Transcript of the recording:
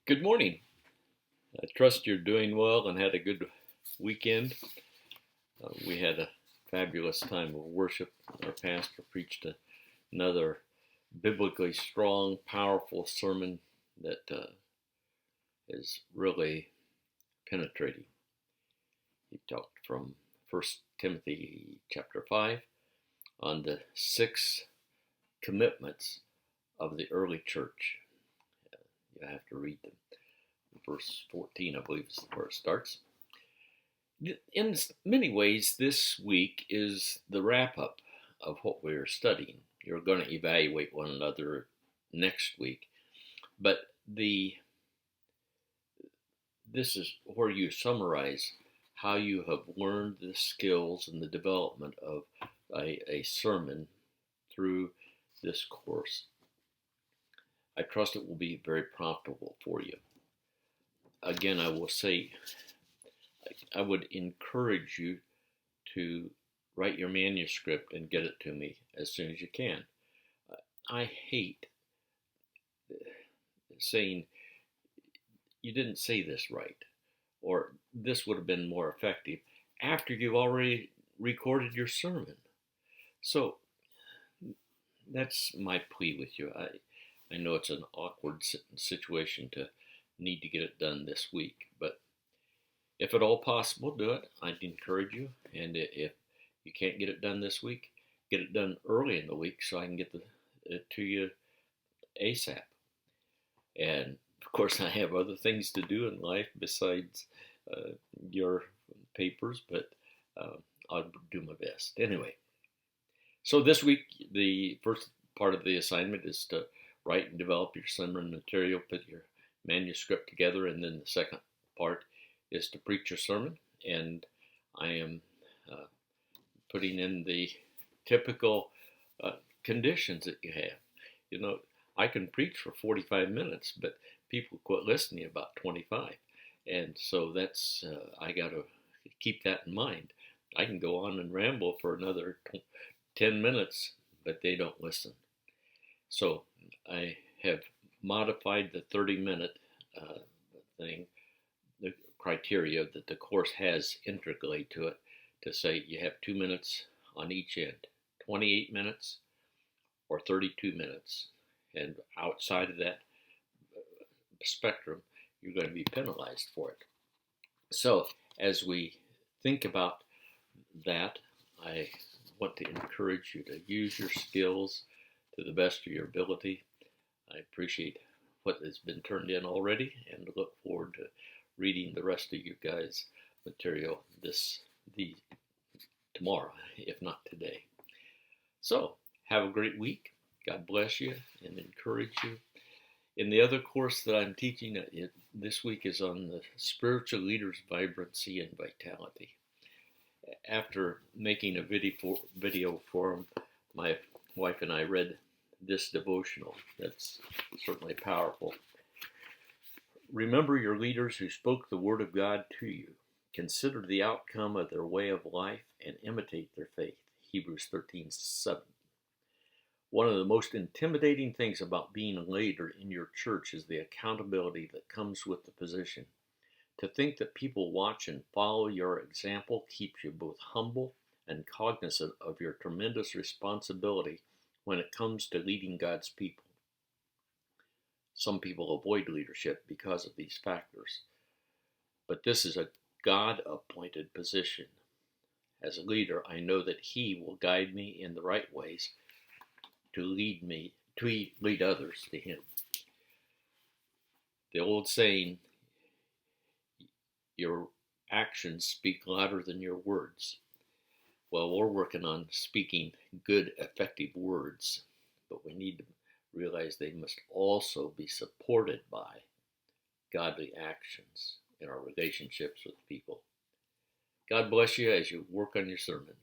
Good morning. I trust you're doing well and had a good weekend. We had a fabulous time of worship. Our pastor preached another biblically strong, powerful sermon that is really penetrating. He talked from 1 Timothy chapter 5 on the 6 commitments of the early church. You have to read them. Verse 14, I believe, is where it starts. In many ways, this week is the wrap-up of what we're studying. You're going to evaluate one another next week, but this is where you summarize how you have learned the skills and the development of a sermon through this course. I trust it will be very profitable for you. Again, I will say, I would encourage you to write your manuscript and get it to me as soon as you can. I hate saying, you didn't say this right, or this would have been more effective, after you've already recorded your sermon. So that's my plea with you. I know it's an awkward situation to need to get it done this week, but if at all possible, do it. I'd encourage you. And if you can't get it done this week, get it done early in the week so I can get it to you ASAP. And of course, I have other things to do in life besides your papers, but I'll do my best. Anyway, so this week, the first part of the assignment is to write and develop your sermon material, put your manuscript together, and then the second part is to preach your sermon. And I am putting in the typical conditions that you have. You know, I can preach for 45 minutes, but people quit listening about 25. And so that's, I got to keep that in mind. I can go on and ramble for another 10 minutes, but they don't listen. So I have modified the 30-minute thing, the criteria that the course has integrally to it, to say you have 2 minutes on each end, 28 minutes or 32 minutes. And outside of that spectrum, you're going to be penalized for it. So as we think about that, I want to encourage you to use your skills to the best of your ability. I appreciate what has been turned in already and look forward to reading the rest of you guys' material tomorrow, if not today. So have a great week. God bless you and encourage you. In the other course that I'm teaching this week is on the spiritual leaders' vibrancy and vitality. After making a video for them, my wife and I read this devotional. That's certainly powerful. Remember your leaders who spoke the word of God to you. Consider the outcome of their way of life and imitate their faith. Hebrews 13:7. One of the most intimidating things about being a leader in your church is the accountability that comes with the position. To think that people watch and follow your example keeps you both humble and cognizant of your tremendous responsibility when it comes to leading God's people. Some people avoid leadership because of these factors, but this is a God-appointed position. As a leader, I know that He will guide me in the right ways to lead others to Him. The old saying, your actions speak louder than your words. Well, we're working on speaking good, effective words, but we need to realize they must also be supported by godly actions in our relationships with people. God bless you as you work on your sermon.